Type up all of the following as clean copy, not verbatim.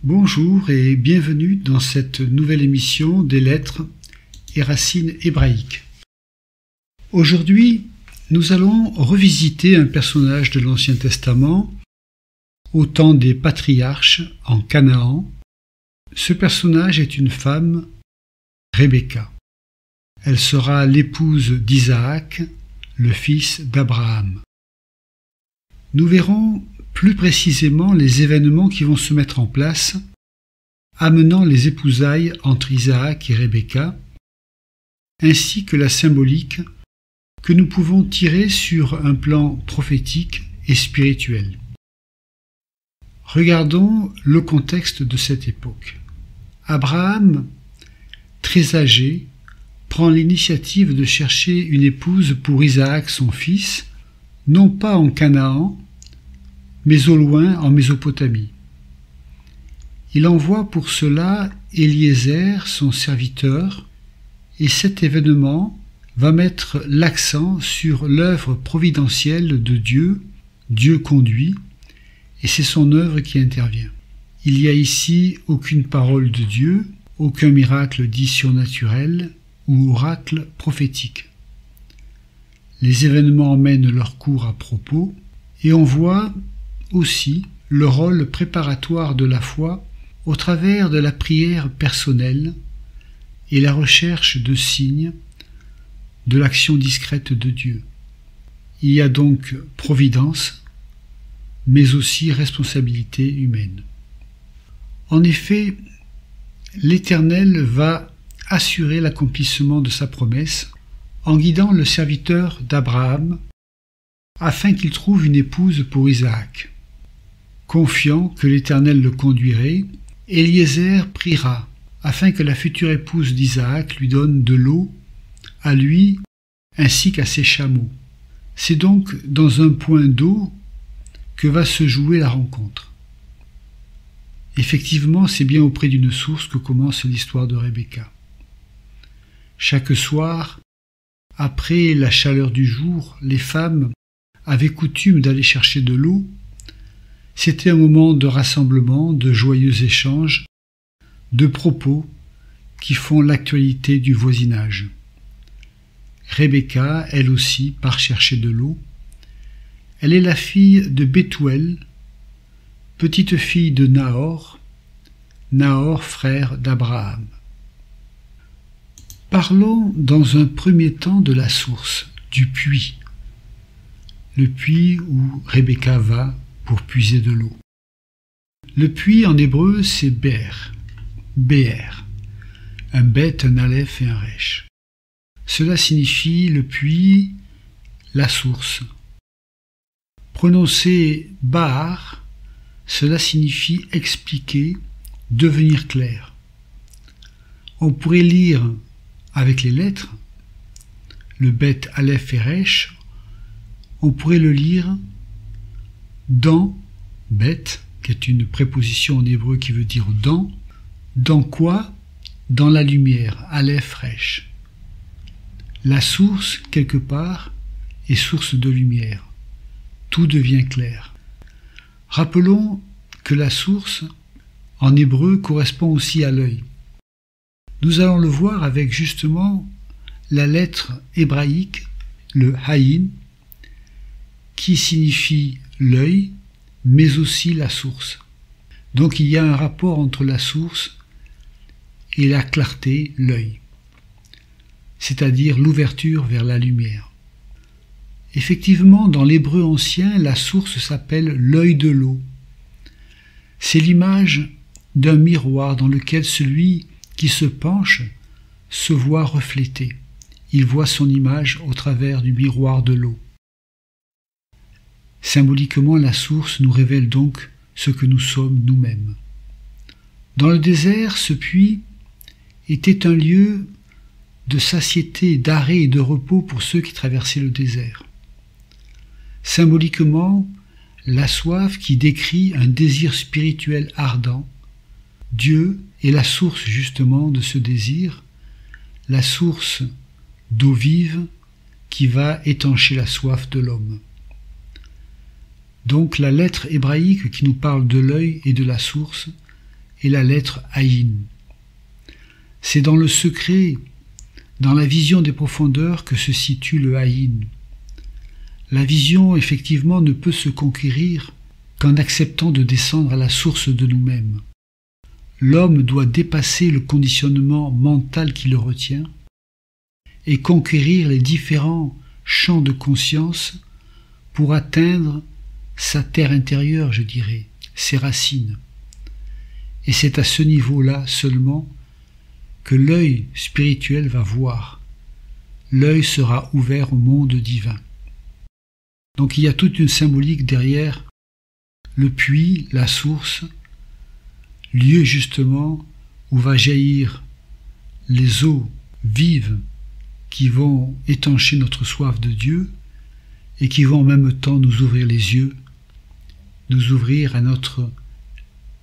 Bonjour et bienvenue dans cette nouvelle émission des lettres et racines hébraïques. Aujourd'hui, nous allons revisiter un personnage de l'Ancien Testament au temps des patriarches en Canaan. Ce personnage est une femme, Rebecca. Elle sera l'épouse d'Isaac, le fils d'Abraham. Nous verrons plus précisément les événements qui vont se mettre en place, amenant les épousailles entre Isaac et Rebecca, ainsi que la symbolique que nous pouvons tirer sur un plan prophétique et spirituel. Regardons le contexte de cette époque. Abraham, très âgé, prend l'initiative de chercher une épouse pour Isaac son fils, non pas en Canaan, mais au loin en Mésopotamie. Il envoie pour cela Eliezer, son serviteur, et cet événement va mettre l'accent sur l'œuvre providentielle de Dieu. Dieu conduit, et c'est son œuvre qui intervient. Il n'y a ici aucune parole de Dieu, aucun miracle dit surnaturel ou oracle prophétique. Les événements mènent leur cours à propos, et on voit aussi le rôle préparatoire de la foi au travers de la prière personnelle et la recherche de signes de l'action discrète de Dieu. Il y a donc providence, mais aussi responsabilité humaine. En effet, l'Éternel va assurer l'accomplissement de sa promesse en guidant le serviteur d'Abraham afin qu'il trouve une épouse pour Isaac. Confiant que l'Éternel le conduirait, Eliezer priera afin que la future épouse d'Isaac lui donne de l'eau à lui ainsi qu'à ses chameaux. C'est donc dans un point d'eau que va se jouer la rencontre. Effectivement, c'est bien auprès d'une source que commence l'histoire de Rebecca. Chaque soir, après la chaleur du jour, les femmes avaient coutume d'aller chercher de l'eau. C'était un moment de rassemblement, de joyeux échanges, de propos qui font l'actualité du voisinage. Rebecca, elle aussi, part chercher de l'eau. Elle est la fille de Bethuel, petite fille de Nahor, frère d'Abraham. Parlons dans un premier temps de la source, du puits. Le puits où Rebecca va pour puiser de l'eau. Le puits en hébreu c'est Be'er, un bet, un aleph et un resh. Cela signifie le puits, la source. Prononcer Bahar, cela signifie expliquer, devenir clair. On pourrait lire avec les lettres, le bet, aleph et resh, on pourrait le lire dans, bet, qui est une préposition en hébreu qui veut dire dans quoi? Dans la lumière, aleph, resh. La source, quelque part, est source de lumière. Tout devient clair. Rappelons que la source, en hébreu, correspond aussi à l'œil. Nous allons le voir avec justement la lettre hébraïque, le haïn, qui signifie l'œil, mais aussi la source. Donc il y a un rapport entre la source et la clarté, l'œil, c'est-à-dire l'ouverture vers la lumière. Effectivement, dans l'hébreu ancien, la source s'appelle l'œil de l'eau. C'est l'image d'un miroir dans lequel celui qui se penche se voit reflété. Il voit son image au travers du miroir de l'eau. Symboliquement, la source nous révèle donc ce que nous sommes nous-mêmes. Dans le désert, ce puits était un lieu de satiété, d'arrêt et de repos pour ceux qui traversaient le désert. Symboliquement, la soif qui décrit un désir spirituel ardent, Dieu est la source justement de ce désir, la source d'eau vive qui va étancher la soif de l'homme. Donc la lettre hébraïque qui nous parle de l'œil et de la source et la lettre Aïn. C'est dans le secret, dans la vision des profondeurs que se situe le Aïn. La vision, effectivement, ne peut se conquérir qu'en acceptant de descendre à la source de nous-mêmes. L'homme doit dépasser le conditionnement mental qui le retient et conquérir les différents champs de conscience pour atteindre sa terre intérieure, je dirais, ses racines. Et c'est à ce niveau-là seulement que l'œil spirituel va voir. L'œil sera ouvert au monde divin. Donc il y a toute une symbolique derrière le puits, la source, lieu justement où va jaillir les eaux vives qui vont étancher notre soif de Dieu et qui vont en même temps nous ouvrir les yeux, nous ouvrir à notre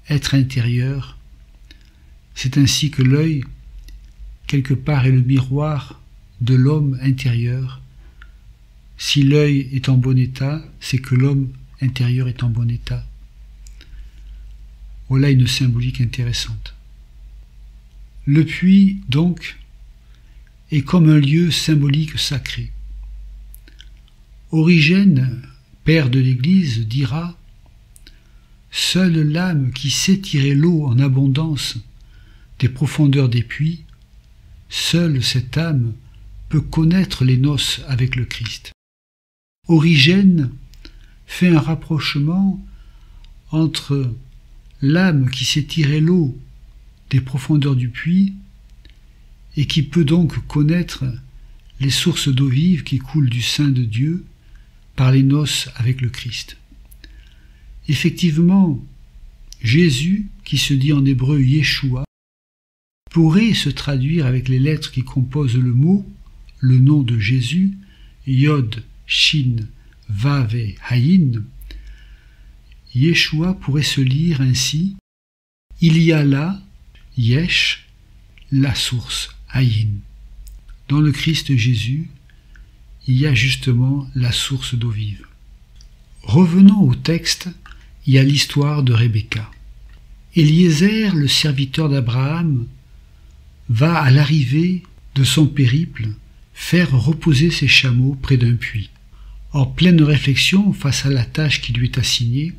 être intérieur. C'est ainsi que l'œil, quelque part, est le miroir de l'homme intérieur. Si l'œil est en bon état, c'est que l'homme intérieur est en bon état. Voilà une symbolique intéressante. Le puits, donc, est comme un lieu symbolique sacré. Origène, père de l'Église, dira « Seule l'âme qui sait tirer l'eau en abondance des profondeurs des puits, seule cette âme peut connaître les noces avec le Christ. » Origène fait un rapprochement entre l'âme qui sait tirer l'eau des profondeurs du puits et qui peut donc connaître les sources d'eau vive qui coulent du sein de Dieu par les noces avec le Christ. Effectivement, Jésus, qui se dit en hébreu Yeshua, pourrait se traduire avec les lettres qui composent le mot, le nom de Jésus, Yod, Shin, Vav et Haïn. Yeshua pourrait se lire ainsi: il y a là, Yesh, la source, Haïn. Dans le Christ Jésus, il y a justement la source d'eau vive. Revenons au texte et à l'histoire de Rebecca. Eliezer, le serviteur d'Abraham, va à l'arrivée de son périple faire reposer ses chameaux près d'un puits. En pleine réflexion face à la tâche qui lui est assignée,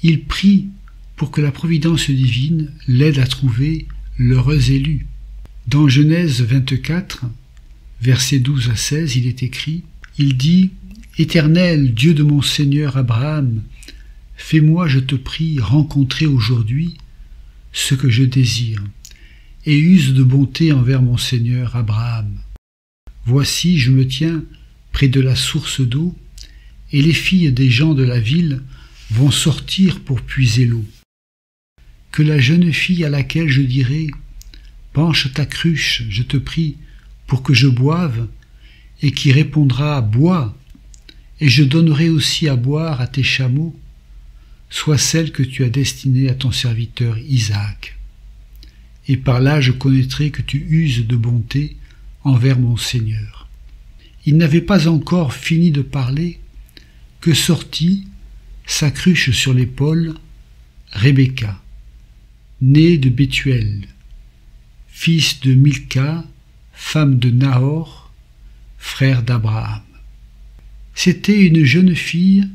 il prie pour que la providence divine l'aide à trouver l'heureux élu. Dans Genèse 24, versets 12 à 16, il est écrit, il dit « Éternel, Dieu de mon Seigneur Abraham, fais-moi, je te prie, rencontrer aujourd'hui ce que je désire, et use de bonté envers mon Seigneur Abraham. Voici, je me tiens près de la source d'eau, et les filles des gens de la ville vont sortir pour puiser l'eau. Que la jeune fille à laquelle je dirai « Penche ta cruche, je te prie, pour que je boive », et qui répondra « Bois, et je donnerai aussi à boire à tes chameaux », soit celle que tu as destinée à ton serviteur Isaac. Et par là je connaîtrai que tu uses de bonté envers mon Seigneur. Il n'avait pas encore fini de parler que sortit, sa cruche sur l'épaule, Rebecca, née de Bethuel, fils de Milca, femme de Nahor, frère d'Abraham. C'était une jeune fille,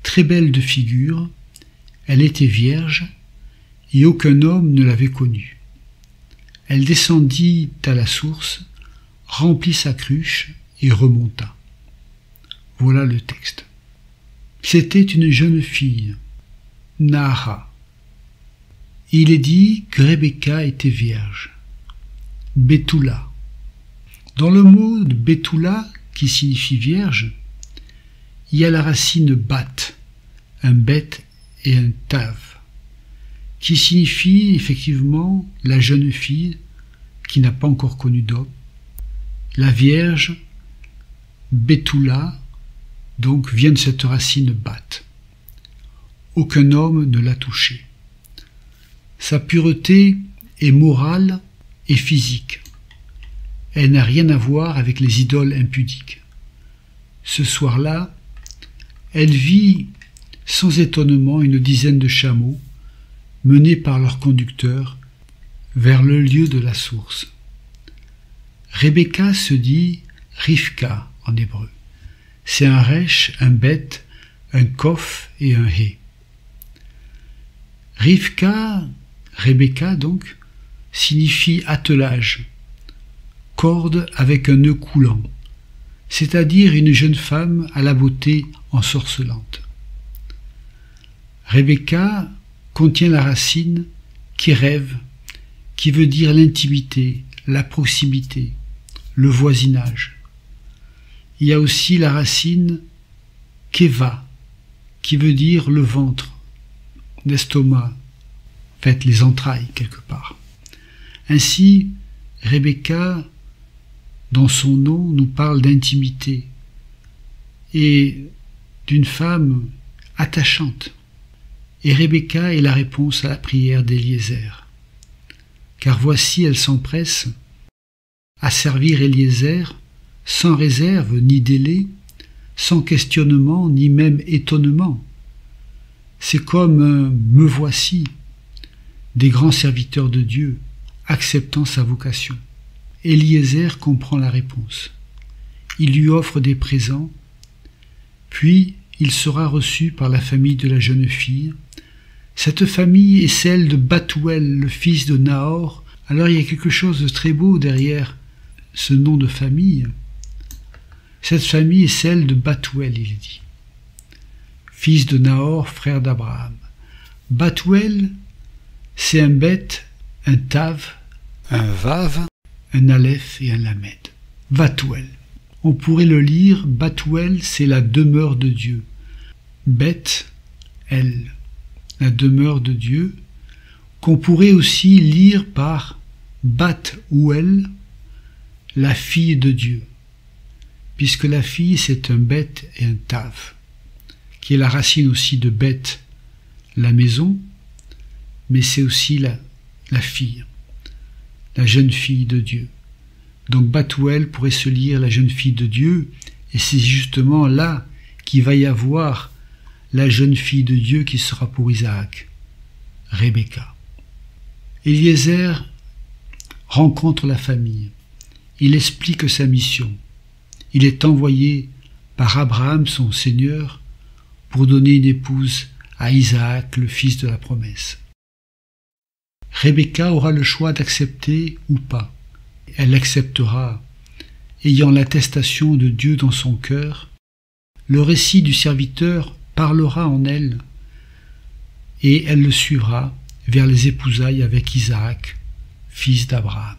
très belle de figure, elle était vierge, et aucun homme ne l'avait connue. Elle descendit à la source, remplit sa cruche et remonta. Voilà le texte. C'était une jeune fille, Nahara. Il est dit que Rebecca était vierge. Betula. Dans le mot de Betula, qui signifie vierge, il y a la racine bat, un bet et un tav, qui signifie effectivement la jeune fille qui n'a pas encore connu d'homme, la vierge, Betula, donc vient de cette racine bat. Aucun homme ne l'a touchée. Sa pureté est morale et physique. Elle n'a rien à voir avec les idoles impudiques. Ce soir-là, elle vit sans étonnement une dizaine de chameaux menés par leur conducteur vers le lieu de la source. Rebecca se dit Rivka en hébreu. C'est un resh, un bet, un kof et un he. Rivka, Rebecca donc, signifie attelage, corde avec un nœud coulant, c'est-à-dire une jeune femme à la beauté ensorcelante. Rebecca contient la racine qui rêve, qui veut dire l'intimité, la proximité, le voisinage. Il y a aussi la racine keva, qui veut dire le ventre, l'estomac, en fait les entrailles quelque part. Ainsi, Rebecca, dans son nom, nous parle d'intimité et d'une femme attachante. Et Rebecca est la réponse à la prière d'Éliézer. Car voici, elle s'empresse à servir Éliézer sans réserve ni délai, sans questionnement ni même étonnement. C'est comme un « me voici » des grands serviteurs de Dieu, acceptant sa vocation. Éliézer comprend la réponse. Il lui offre des présents, puis il sera reçu par la famille de la jeune fille. Cette famille est celle de Bathuel, le fils de Nahor. Alors il y a quelque chose de très beau derrière ce nom de famille. Cette famille est celle de Bathuel, il dit, fils de Nahor, frère d'Abraham. Bathuel, c'est un bet, un tav, un vav, un aleph et un lamed. Bathuel. On pourrait le lire, Bathuel, c'est la demeure de Dieu. Bet, elle, la demeure de Dieu, qu'on pourrait aussi lire par Bat-Ouel, la fille de Dieu, puisque la fille c'est un bet et un tav, qui est la racine aussi de bet, la maison, mais c'est aussi la fille, la jeune fille de Dieu. Donc Bathuel pourrait se lire la jeune fille de Dieu, et c'est justement là qu'il va y avoir la jeune fille de Dieu qui sera pour Isaac, Rebecca. Éliézer rencontre la famille. Il explique sa mission. Il est envoyé par Abraham, son Seigneur, pour donner une épouse à Isaac, le fils de la promesse. Rebecca aura le choix d'accepter ou pas. Elle acceptera, ayant l'attestation de Dieu dans son cœur. Le récit du serviteur parlera en elle, et elle le suivra vers les épousailles avec Isaac, fils d'Abraham.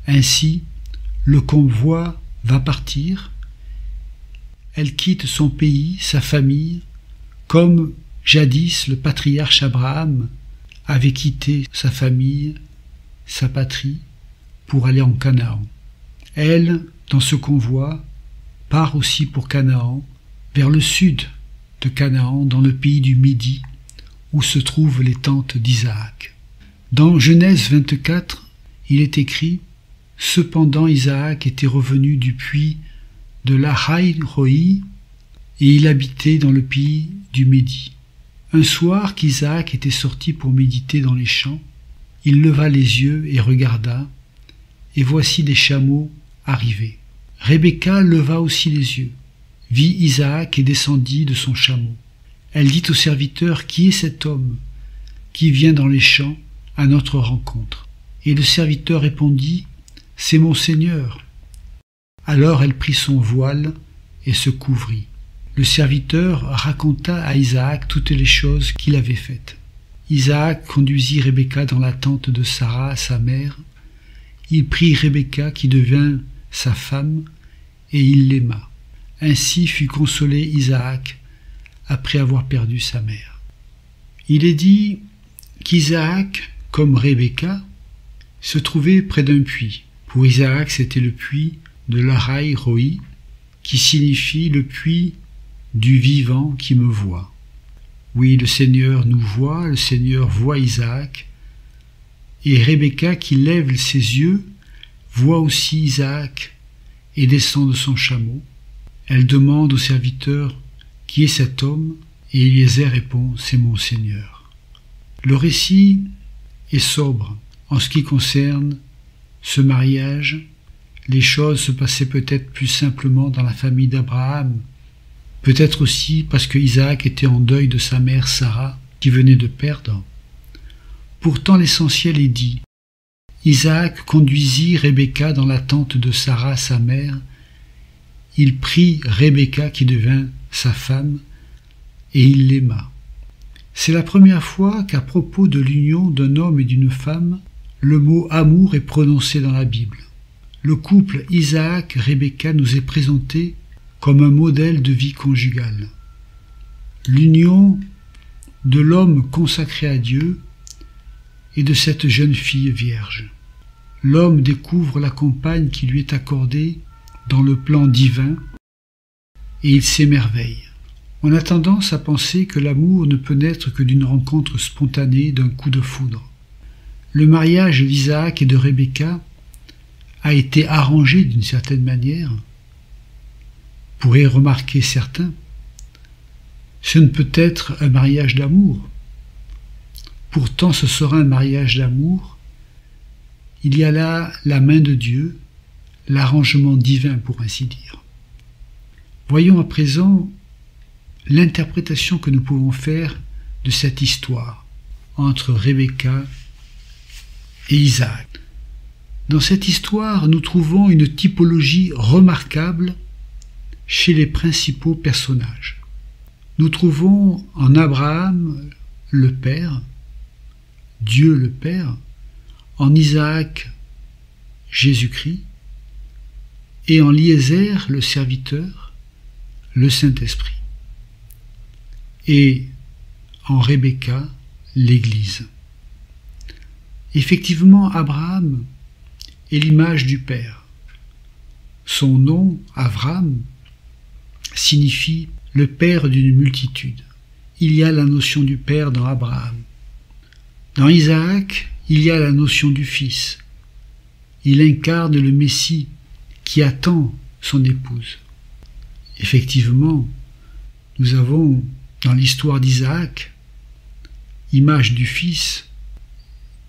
Ainsi, le convoi va partir. Elle quitte son pays, sa famille, comme jadis le patriarche Abraham avait quitté sa famille, sa patrie, pour aller en Canaan. Elle, dans ce convoi, part aussi pour Canaan, vers le sud de Canaan, dans le pays du Midi, où se trouvent les tentes d'Isaac. Dans Genèse 24, il est écrit « Cependant Isaac était revenu du puits de Lahai-Roi, et il habitait dans le pays du Midi. Un soir qu'Isaac était sorti pour méditer dans les champs, il leva les yeux et regarda, et voici des chameaux arriver. Rebecca leva aussi les yeux, vit Isaac et descendit de son chameau. Elle dit au serviteur, « Qui est cet homme qui vient dans les champs à notre rencontre ?» Et le serviteur répondit, « C'est mon Seigneur. » Alors elle prit son voile et se couvrit. Le serviteur raconta à Isaac toutes les choses qu'il avait faites. Isaac conduisit Rebecca dans la tente de Sarah, sa mère. Il prit Rebecca qui devint sa femme, et il l'aima. Ainsi fut consolé Isaac après avoir perdu sa mère. Il est dit qu'Isaac, comme Rebecca, se trouvait près d'un puits. Pour Isaac, c'était le puits de Lahai-Roi, qui signifie le puits du vivant qui me voit. Oui, le Seigneur nous voit, le Seigneur voit Isaac, et Rebecca qui lève ses yeux voit aussi Isaac et descend de son chameau. Elle demande au serviteur « Qui est cet homme ?» et Éliézer répond « C'est mon Seigneur. » Le récit est sobre en ce qui concerne ce mariage. Les choses se passaient peut-être plus simplement dans la famille d'Abraham, peut-être aussi parce que Isaac était en deuil de sa mère Sarah, qui venait de perdre. Pourtant l'essentiel est dit. Isaac conduisit Rebecca dans la tente de Sarah, sa mère. Il prit Rebecca qui devint sa femme, et il l'aima. C'est la première fois qu'à propos de l'union d'un homme et d'une femme, le mot amour est prononcé dans la Bible. Le couple Isaac-Rebecca nous est présenté comme un modèle de vie conjugale. L'union de l'homme consacré à Dieu et de cette jeune fille vierge. L'homme découvre la compagne qui lui est accordée dans le plan divin et il s'émerveille. On a tendance à penser que l'amour ne peut naître que d'une rencontre spontanée, d'un coup de foudre. Le mariage d'Isaac et de Rebecca a été arrangé d'une certaine manière. Pourraient remarquer certains, ce ne peut être un mariage d'amour. Pourtant ce sera un mariage d'amour. Il y a là la main de Dieu, l'arrangement divin pour ainsi dire. Voyons à présent l'interprétation que nous pouvons faire de cette histoire entre Rebecca et Isaac. Dans cette histoire, nous trouvons une typologie remarquable chez les principaux personnages. Nous trouvons en Abraham le Père, Dieu le Père, en Isaac Jésus-Christ, et en Liézer le serviteur, le Saint-Esprit, et en Rebecca l'Église. Effectivement, Abraham est l'image du Père. Son nom, Avram, signifie le père d'une multitude. Il y a la notion du Père dans Abraham. Dans Isaac, il y a la notion du Fils. Il incarne le Messie qui attend son épouse. Effectivement, nous avons dans l'histoire d'Isaac, image du Fils,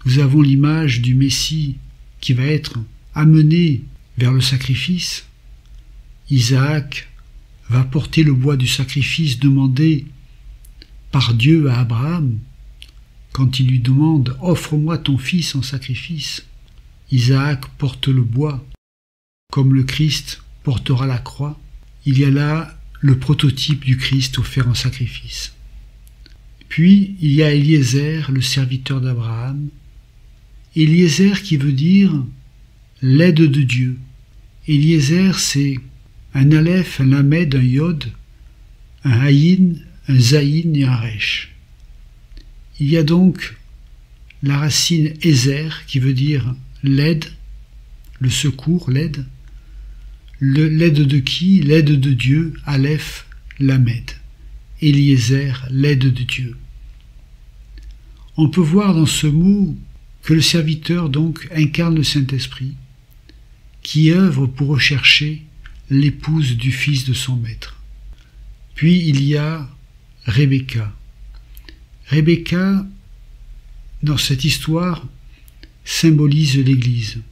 nous avons l'image du Messie qui va être amené vers le sacrifice. Isaac va porter le bois du sacrifice demandé par Dieu à Abraham quand il lui demande « Offre-moi ton fils en sacrifice ». Isaac porte le bois comme le Christ portera la croix. Il y a là le prototype du Christ offert en sacrifice. Puis il y a Eliezer, le serviteur d'Abraham. Eliezer qui veut dire l'aide de Dieu. Eliezer, c'est un aleph, un lamed, un yod, un haïn, un zaïn et un resh. Il y a donc la racine Ezer qui veut dire l'aide, le secours, l'aide. L'aide de qui? L'aide de Dieu, aleph, lamed. Eliezer, l'aide de Dieu. On peut voir dans ce mot que le serviteur donc incarne le Saint-Esprit, qui œuvre pour rechercher l'épouse du fils de son maître. Puis il y a Rebecca. Rebecca, dans cette histoire, symbolise l'Église.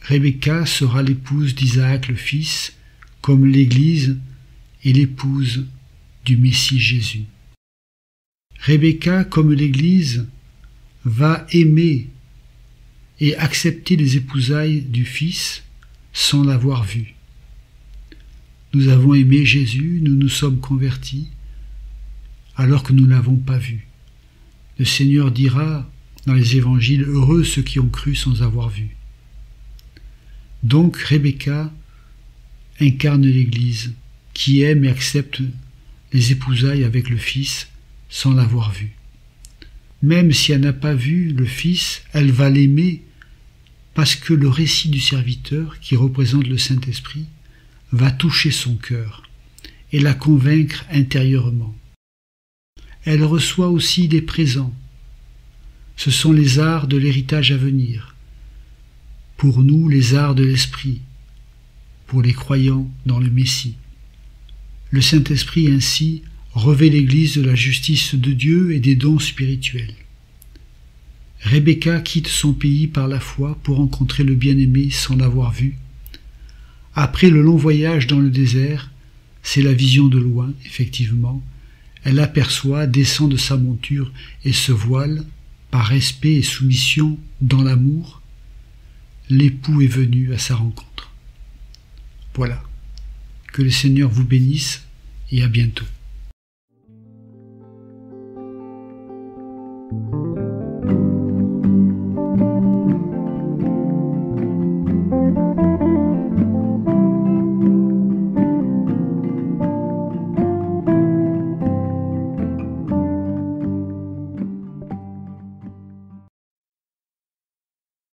Rebecca sera l'épouse d'Isaac le fils, comme l'Église est l'épouse du Messie Jésus. Rebecca, comme l'Église, va aimer et accepter les épousailles du Fils sans l'avoir vu. Nous avons aimé Jésus, nous nous sommes convertis, alors que nous ne l'avons pas vu. Le Seigneur dira dans les évangiles, heureux ceux qui ont cru sans avoir vu. Donc Rebecca incarne l'Église, qui aime et accepte les épousailles avec le Fils sans l'avoir vu. Même si elle n'a pas vu le Fils, elle va l'aimer parce que le récit du serviteur, qui représente le Saint-Esprit, va toucher son cœur et la convaincre intérieurement. Elle reçoit aussi des présents. Ce sont les arts de l'héritage à venir. Pour nous, les arts de l'Esprit, pour les croyants dans le Messie. Le Saint-Esprit ainsi revêt l'Église de la justice de Dieu et des dons spirituels. Rebecca quitte son pays par la foi pour rencontrer le bien-aimé sans l'avoir vu. Après le long voyage dans le désert, c'est la vision de loin, effectivement. Elle aperçoit, descend de sa monture et se voile, par respect et soumission dans l'amour. L'époux est venu à sa rencontre. Voilà. Que le Seigneur vous bénisse et à bientôt.